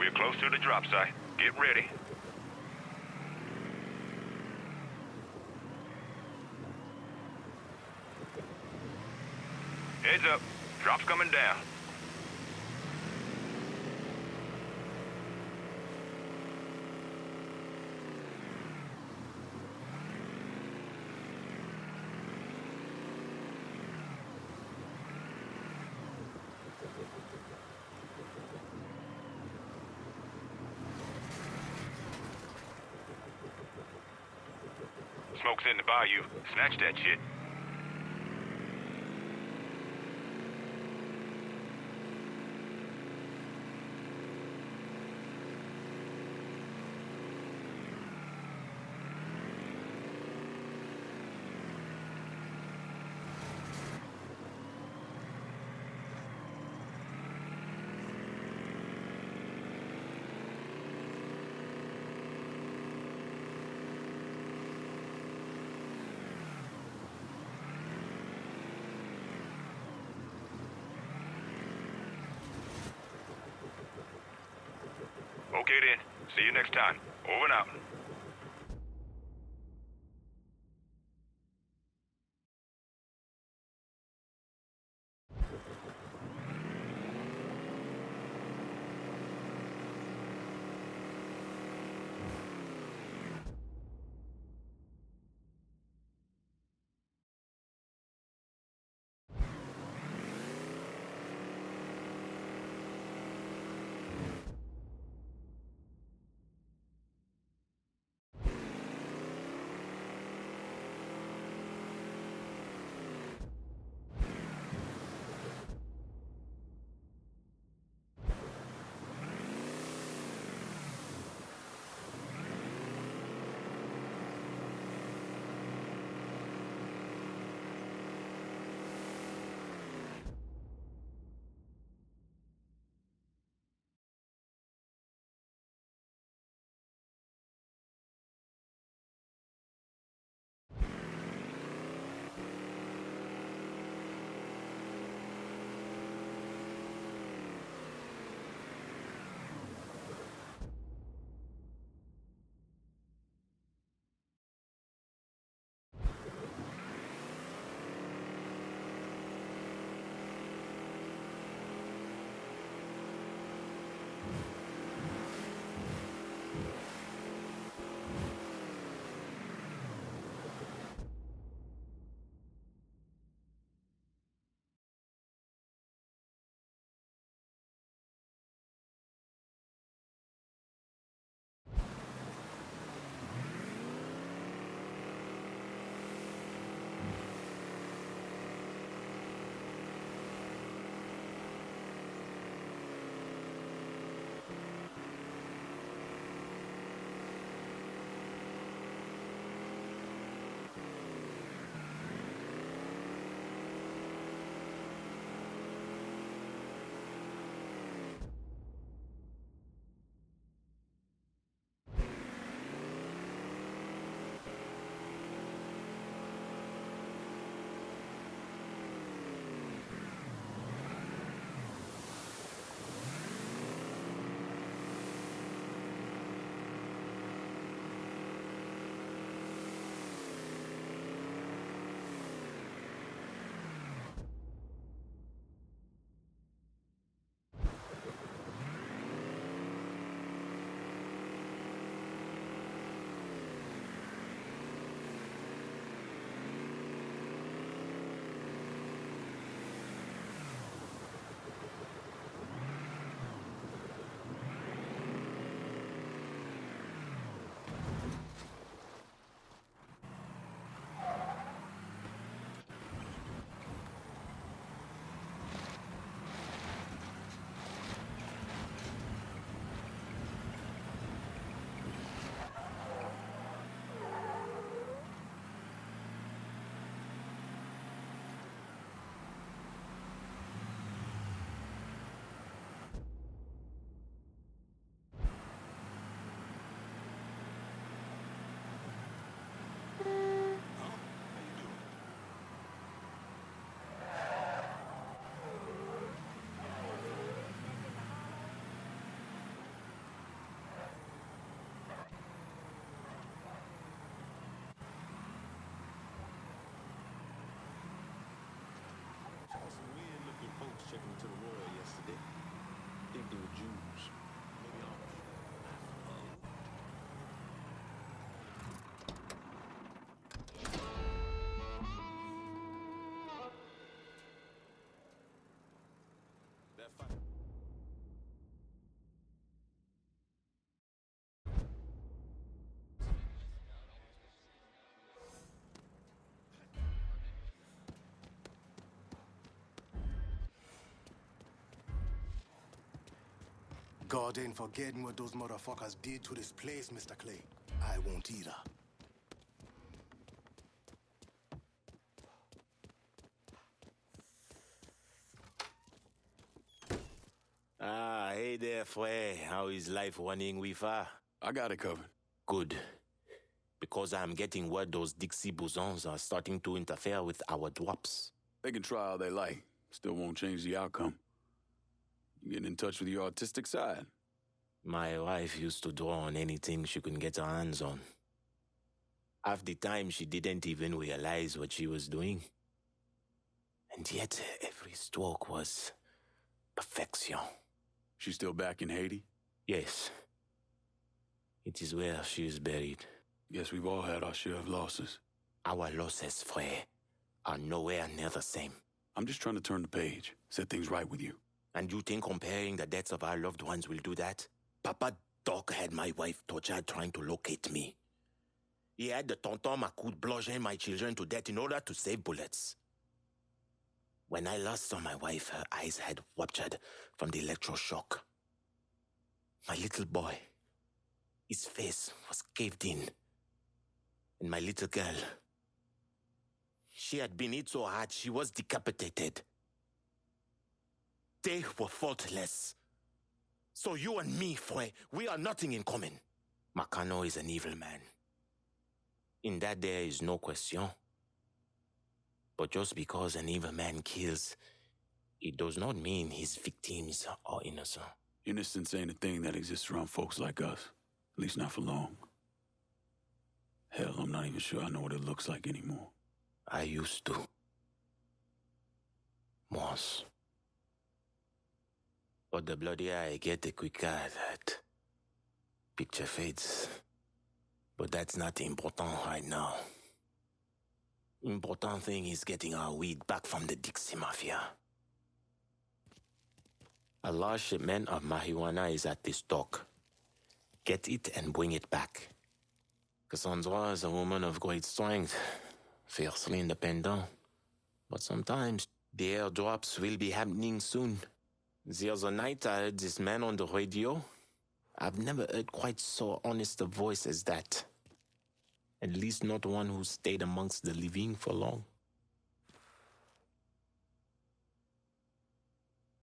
We're close to the drop site. Get ready. Heads up. Drop's coming down. Smoke's in the bayou. Snatch that shit. Okay then. See you next time. Over and out. God ain't forgetting what those motherfuckers did to this place, Mr. Clay. I won't either. Ah, hey there, Frey. How is life running with her? I got it covered. Good. Because I'm getting word those Dixie bosons are starting to interfere with our drops. They can try all they like. Still won't change the outcome. You getting in touch with your artistic side? My wife used to draw on anything she could get her hands on. Half the time, she didn't even realize what she was doing. And yet, every stroke was perfection. She's still back in Haiti? Yes. It is where she is buried. Guess we've all had our share of losses. Our losses, Frey, are nowhere near the same. I'm just trying to turn the page, set things right with you. And you think comparing the deaths of our loved ones will do that? Papa Doc had my wife tortured trying to locate me. He had the tonton Macoute bludgeon my children to death in order to save bullets. When I last saw my wife, her eyes had ruptured from the electroshock. My little boy, his face was caved in. And my little girl, she had been hit so hard she was decapitated. They were faultless. So you and me, Frey, we are nothing in common. Makano is an evil man. In that there is no question. But just because an evil man kills, it does not mean his victims are innocent. Innocence ain't a thing that exists around folks like us. At least not for long. Hell, I'm not even sure I know what it looks like anymore. I used to. Once. But the bloodier I get, the quicker that picture fades. But that's not important right now. Important thing is getting our weed back from the Dixie Mafia. A large shipment of marijuana is at this dock. Get it and bring it back. Cassandra is a woman of great strength, fiercely independent. But sometimes the airdrops will be happening soon. The other night I heard this man on the radio. I've never heard quite so honest a voice as that. At least not one who stayed amongst the living for long.